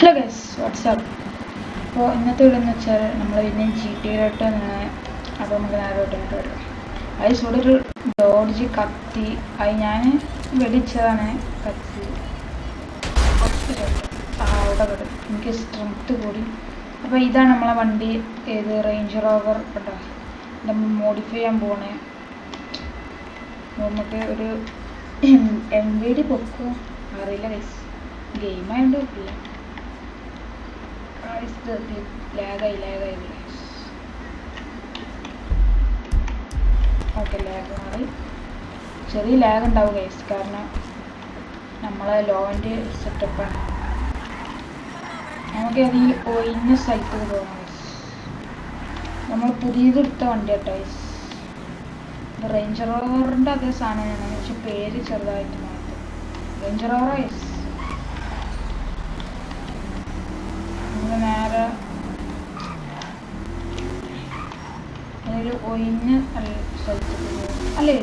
Hello guys WhatsApp. അപ്പോൾ ഇന്നത്തെ ഇവിടെ എന്ന് വെച്ചാൽ നമ്മൾ പിന്നെ GTA നിന്നാണ്. അപ്പോൾ നമുക്ക് നേരോട്ട് വരാം. അത് ഇവിടെ ഒരു ഡോഡ്ജ് കത്തി, അത് ഞാൻ വെടിച്ചതാണ് കത്തി. അവിടെ കിട്ടും എനിക്ക് സ്ട്രെങ്ത്ത് കൂടി. അപ്പോൾ ഇതാണ് നമ്മളെ വണ്ടി, ഏത് റേഞ്ച് റോവർ കേട്ടോ. നമ്മൾ മോഡിഫൈ ചെയ്യാൻ പോകണേ. നമുക്ക് ഒരു MVD പൊക്കും അറിയില്ല ഗൈസ്, ഗെയിം ആയതുകൊണ്ട് പറ്റില്ല. ലാഗായി ഓക്കെ, ലാഗ് മാറി. ചെറിയ ലാഗ് ഉണ്ടാവും ഗൈസ്, കാരണം നമ്മളെ ലോൻ്റെ സെറ്റപ്പാണ്. നമുക്ക് അതിൽ ഒഴിഞ്ഞ സ്ഥലത്തേക്ക് പോകണം ഗൈസ്. നമ്മൾ പുതിയതെടുത്ത വണ്ടി കേട്ടോ ഗൈസ്. റേഞ്ച് റോവറിൻ്റെ അതേ സാധനമാണ്, പക്ഷെ പേര് ചെറുതായിട്ട് മാറ്റും. Range rover guys. നേരെ അതൊരു ഒഴിഞ്ഞ സ്ഥലത്തേക്ക് പോകും അല്ലേ,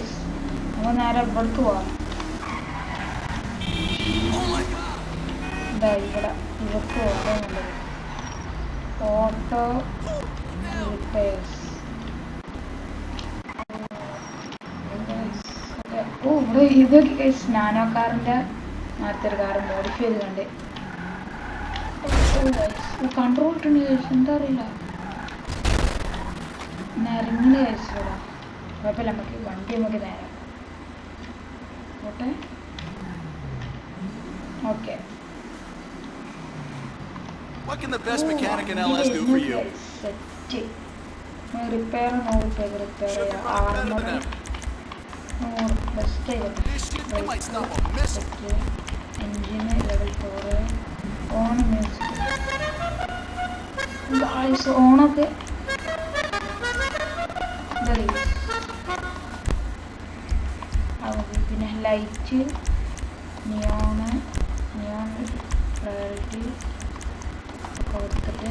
നമ്മൾ നേരെ ഇവിടേക്ക് പോകാം. ഇതാ ഇവിടെ ഇവർക്ക് പോകാൻ നല്ലത്. Auto repairs. ഓ ഇവിടെ ഇതൊക്കെ നാനോ കാറിൻ്റെ മാറ്റൊരു കാറ് മോഡിഫൈ ചെയ്ത് കണ്ട്. കൺട്രോൾ ഇട്ടുണ്ട് കഴിച്ചു, എന്താ അറിയില്ല, നിരങ്ങിന് കഴിച്ചോടാ. കുഴപ്പമില്ല, നമുക്ക് വണ്ടി നമുക്ക് നേരം ഓട്ടെ. Okay, set. റിപ്പയർ 100 റിപ്പയർ ചെയ്യാം. 600 ബെസ്റ്റ് എൻജിന് ലെവൽ 4. ഓൺ മ്യൂസിക് ഓണൊക്കെ പിന്നെ ലൈറ്റ് നിയോൺ പ്രയോറിറ്റി കൊടുത്തിട്ട്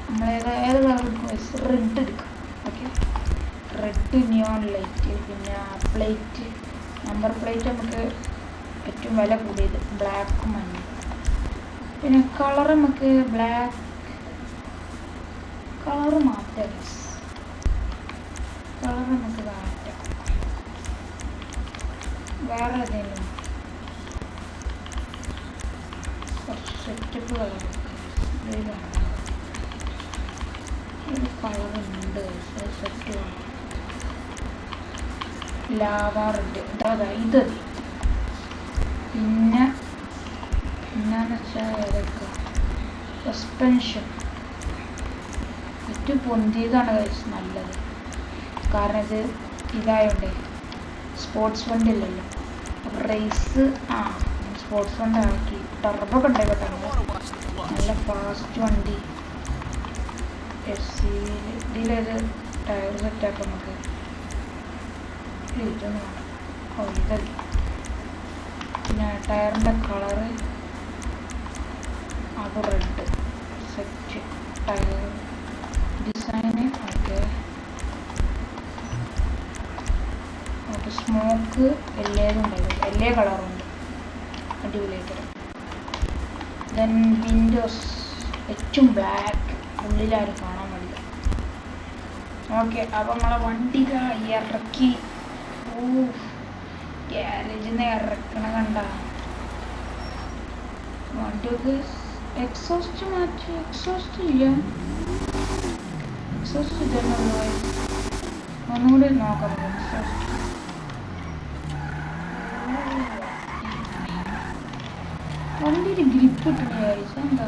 നമ്മൾ ഏത് കളർ എടുക്കും? റെഡ് എടുക്കും. Okay, red neon light. പിന്നെ പ്ലേറ്റ്, നമ്പർ പ്ലേറ്റ് നമുക്ക് ഏറ്റവും വില കൂടിയത് ബ്ലാക്ക് മഞ്ഞ. പിന്നെ കളർ നമുക്ക് ബ്ലാക്ക് കളർ മാറ്റാം. കളർ നമുക്ക് മാറ്റാം, വേറെ ഏതെങ്കിലും കുറച്ച് സെറ്റപ്പ് കളർ. ഒരു കളറുണ്ട് സെറ്റ് കളർ, ലാവാറുണ്ട്. അതാ ഇത്. പിന്നെ എന്നാന്ന് വെച്ചാൽ ഏതൊക്കെ സസ്പെൻഷൻ ഏറ്റവും പൊന്തിയതാണ് കഴിച്ച് നല്ലത്, കാരണം ഇത് ഇതായോണ്ടേ സ്പോർട്സ് വണ്ടി അല്ലല്ലോ. അപ്പോൾ റേസ് സ്പോർട്സ് വണ്ടി ആക്കി. ടർബൊക്കെ ഉണ്ടായിക്കോട്ടെ, നല്ല ഫാസ്റ്റ് വണ്ടി. ഇതിലേത് ടയർ സെറ്റാക്കാം നമുക്ക്. ഇതൊന്നും ഇതല്ല. പിന്നെ ടയറിൻ്റെ കളറ് അത് റെഡ് സെറ്റ്. ടയർ ഡിസൈന് ഓക്കെ. ഓക്കെ, സ്മോക്ക് എല്ലേതും ഉണ്ടായിരുന്നു, എല്ലാ കളറുണ്ട്, അടിപൊളിയായിട്ട്. ദെൻ വിൻഡോസ് ഏറ്റവും ബ്ലാക്ക്, ഉള്ളിലാരും കാണാൻ വേണ്ടി. ഓക്കെ, അപ്പോൾ നമ്മളെ വണ്ടി ഇറക്കി. ഗ്യാരേജിൽ നിന്ന് ഇറക്കണ കണ്ട വണ്ടിയൊക്കെ എക്സോസ്റ്റ് മാറ്റി. എക്സോസ്റ്റ് ഇല്ല, എക്സോസ്റ്റ് ഇതന്നുള്ളൂ. ഒന്നും കൂടി നോക്കാം. എക്സോസ്റ്റ് വണ്ടിയുടെ ഗ്രിപ്പ് ഇട്ടിട്ട് വിചാരിച്ച എന്താ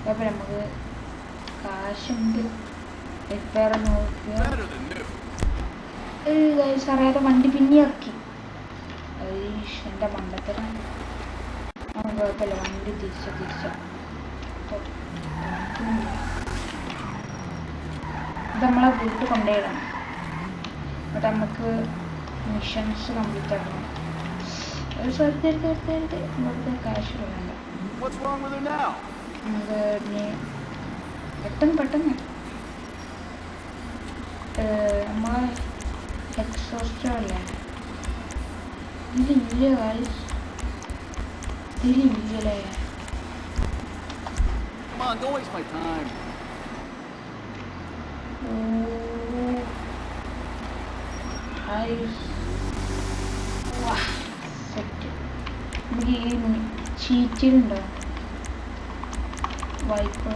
അപ്പം നമുക്ക് കാശുണ്ട്. റിപ്പയർ നോക്കുക. അറിയാതെ വണ്ടി പിന്നെ ഇറക്കി. എൻ്റെ മണ്ടത്തരാണ്. കുഴപ്പമില്ല, വണ്ടി തിരിച്ച ഇത് നമ്മളെ വീട്ടിൽ കൊണ്ടുപോയിടണം. എന്നിട്ട് നമുക്ക് മിഷൻസ് കംപ്ലീറ്റ് ആക്കണം. ഒരു സ്ഥലത്ത് ഇവിടുത്തെ കാശ് വേണ്ട. നമുക്ക് പെട്ടെന്ന് നമ്മളെ എക്സോസ്റ്റർ അല്ലേ, ഇതില്ല ഗൈസ്, ഇതിലില്ലല്ലേ. Come on, don't waste my time. Set. നമുക്ക് ഈ ചീറ്റിലുണ്ടോ വൈപ്പ്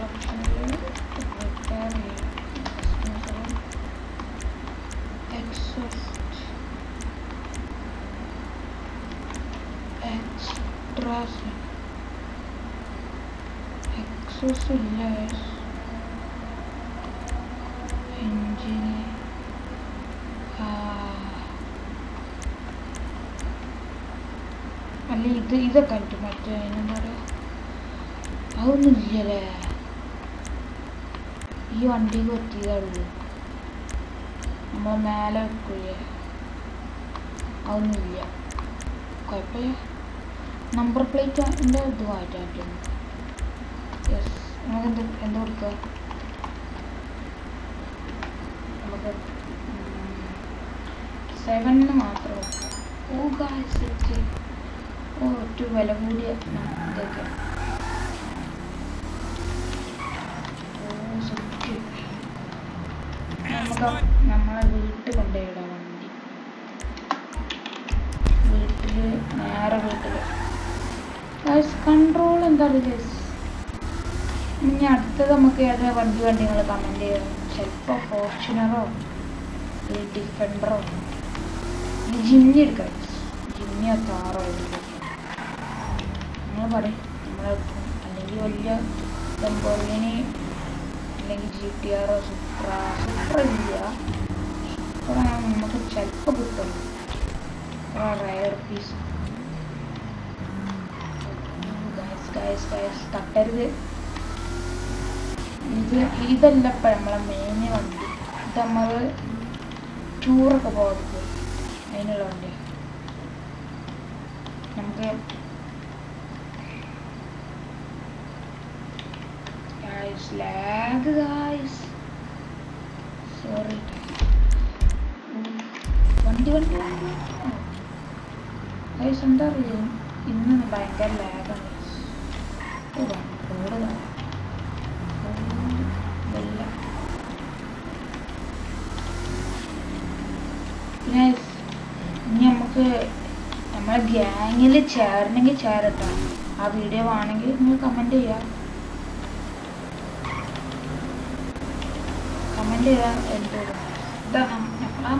എക്സോസ് ഇല്ല. എൻജിന് അല്ല ഇതൊക്കെ ഉണ്ട്. മറ്റേ അതിനെന്താ പറയുക, അതൊന്നും ഇല്ലല്ലേ. ഈ വണ്ടി കൊത്തിയതുള്ളൂ, നമ്മൾ മേലെ വെക്കൂലേ, അതൊന്നുമില്ല. കുഴപ്പമില്ല. നമ്പർ പ്ലേറ്റിൻ്റെ ഇത് മാറ്റാൻ പറ്റും. യെസ്, നമുക്ക് എന്താ കൊടുക്കുക, നമുക്ക് 7 മാത്രം കൊടുക്കാം. ഓ ഗായ്സ്, ഏറ്റവും വില കൂടിയ ഇതൊക്കെ. നമുക്ക് നമ്മളെ വീട്ടിൽ കൊണ്ടുപോയിടാം വണ്ടി. വീട്ടിൽ നേരെ വീട്ടിൽ കൺട്രോൾ എന്താ പറയുക. ഇനി അടുത്തത് നമുക്ക് ഏതാ വണ്ടി നിങ്ങൾ കമൻറ്റ് ചെയ്യാം. ചിലപ്പോൾ ഫോർച്യൂണറോ ഡിഫൻഡറോ ജിമ്മി എടുക്കാം. ജിമ്മിയോ താറോ നിങ്ങൾ പറയും നമ്മളെടുക്കും. അല്ലെങ്കിൽ വലിയ ലംബോർഗിനി അല്ലെങ്കിൽ GTR സുപ്ര ഇല്ല. സുപ്ര നമുക്ക് ചിലപ്പോൾ കിട്ടും റയർ പീസ്. തട്ടരുത്. ഇതല്ല ഇപ്പം നമ്മളെ മെയിൻ വണ്ടി. ഇത് നമ്മൾ ടൂറൊക്കെ പോകാൻ അതിനുള്ള വണ്ടി. നമുക്ക് ലാഗ് ഗായ്സ്, സോറി. വണ്ടി ഗായ്സ് എന്താ അറിയാം, ഇന്ന് ഭയങ്കര ലാഗാണ്. റോഡ് ഇനി നമുക്ക് നമ്മളെ ഗ്യാങ്ങിൽ ചേരണമെങ്കിൽ ചേരട്ടോ. ആ വീഡിയോ ആണെങ്കിൽ നിങ്ങൾ കമൻറ്റ് ചെയ്യാം. എന്തോടും ഇതാണ് നമ്മളാ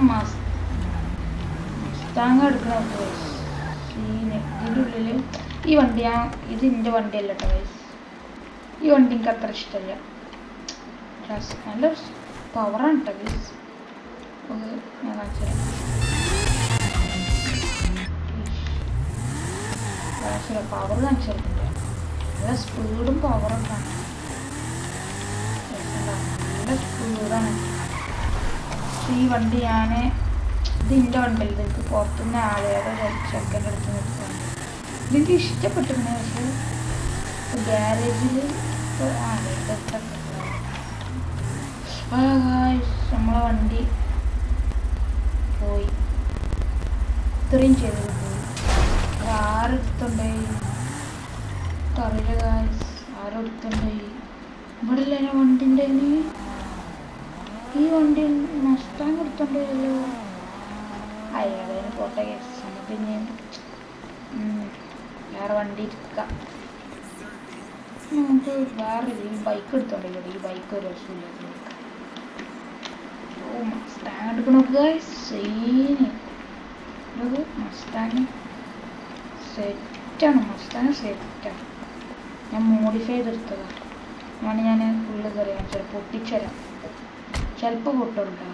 മസ്താങ് എടുക്കുന്ന സീന്. ഇതിൻ്റെ ഉള്ളിൽ ഈ വണ്ടി ഇത് എൻ്റെ വണ്ടിയല്ല കേട്ടോ വയസ്സ്. ഈ വണ്ടി എനിക്ക് അത്ര ഇഷ്ടമല്ല. നല്ല പവറാണ് കേട്ടോ വയസ്സ്. ഞാൻ കാണിച്ചു തരാം. പവർ കാണിച്ചു തരുന്നില്ല. നല്ല സ്പീഡും പവറൊക്കെ ആണ്. നല്ല സ്പീഡാണ്. ഈ വണ്ടി ഇത് എൻ്റെ വണ്ടിയല്ല, എനിക്ക് പുറത്തുനിന്ന് ആളുകളുടെ ചെക്കൻ്റെ അടുത്ത് നിർത്തുന്നുണ്ട്. ഇതെനിക്ക് ഇഷ്ടപ്പെട്ടിരുന്നു. പക്ഷേ ഗ്യാരേജിൽ നമ്മളെ വണ്ടി പോയി. ഇത്രയും ചെയ്തത് പോയി. ആരെടുത്തുണ്ടായി അറിയില്ല ഗായ്സ്, ആരെടുത്തുണ്ടായി. ഇവിടെ ഇല്ല വണ്ടിൻ്റെ. ഈ വണ്ടി മസ്താങ് എടുത്തുണ്ടായല്ലോ. അയാളതിന് പോട്ടെ കേസ്. നമുക്ക് ഇനി വേറെ വണ്ടി എടുക്കാം. നമുക്ക് വേറെ ബൈക്ക് എടുത്തോണ്ടല്ലോ. ഈ ബൈക്ക് ഒരു രസമില്ല. ഓ മസ്താങ് എടുക്കണം ഗായ്സ്. സീന് മസ്താങ് സെറ്റാണ്. മസ്താങ് സെറ്റാണ്. ഞാൻ മോഡിഫൈ ചെയ്തെടുത്തതാണ്. ഞാൻ ഫുള്ള് കറിയാം. ചിലപ്പോൾ പൊട്ടിച്ചരാം, ചിലപ്പോൾ പൊട്ടുണ്ടോ.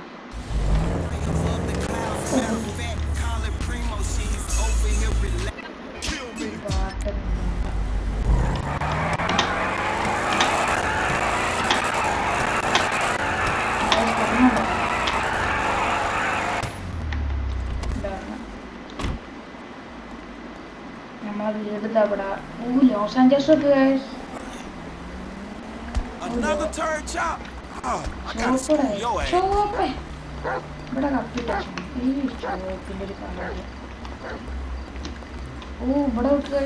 നമ്മളെ വീട് അവിടെ ലോസ് ആഞ്ചൽസ് ഒക്കെ ചോപ്പ് ഇവിടെ കപ്പിട്ട ഈ ചോപ്പിൻ്റെ ഒരു കളർ ഓ ഇവിടെ നോക്കുക,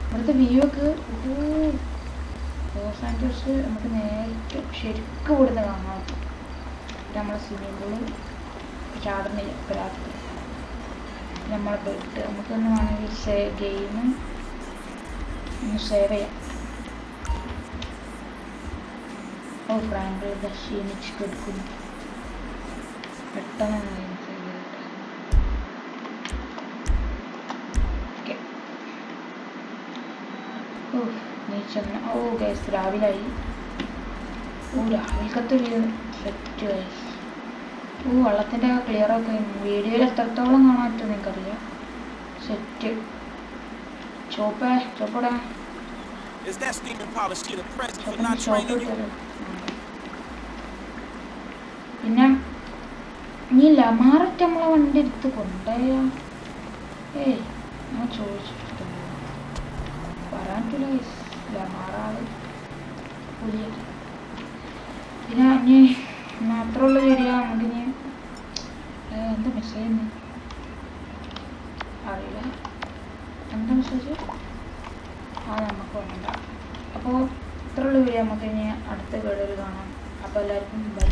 ഇവിടുത്തെ വ്യൂ ഒക്കെ. ലോസ് ആഞ്ചലസ് നമുക്ക് നേരിട്ട് ശരിക്കും ഇവിടുന്ന് കാണാം. നമ്മളെ സ്വിമ്മിംഗ് പൂള് ചാടുന്ന രാത്രി നമ്മളെ ബെഡ് നമുക്കൊന്ന് വേണമെങ്കിൽ ഗെയിം ഒന്ന് സേവ് ചെയ്യാം. ഓ ഫ്രാങ്ക് ക്ഷീണിച്ച് കിടക്കുന്നു. പെട്ടെന്ന് നീച്ചെന്ന്. ഓ ഗൈസ് രാവിലായി. ഓ രാവിലത്തെ സെറ്റ് ഗൈസ്. ഓ വെള്ളത്തിൻ്റെ ക്ലിയറൊക്കെ വീഡിയോയിൽ എത്രത്തോളം കാണാൻ പറ്റും നിങ്ങൾക്കറിയാം. സെറ്റ് ചോപ്പടാ ഷോപ്പ് ഇട്ടത്. പിന്നെ നീ ലമാററ്റ് നമ്മളെ വണ്ടി എടുത്ത് കൊണ്ടുപോയാ? ഏയ് ഞാൻ ചോദിച്ചിട്ടില്ല, പറയാൻ പറ്റില്ല. ലമാറാള് പുലിയാണ്. പിന്നെ ഇനി മാത്രമുള്ള വീഡിയോ നമുക്കിനി എന്താ മെസ്സേജ് അറിയില്ല. എന്താ മെസ്സേജ് നമുക്ക് വേണ്ട. അപ്പോൾ ഇത്രയുള്ള വീഡിയോ നമുക്കിനി അടുത്ത വീഡിയോയിൽ കാണാം. അപ്പോൾ എല്ലാവർക്കും ബൈ.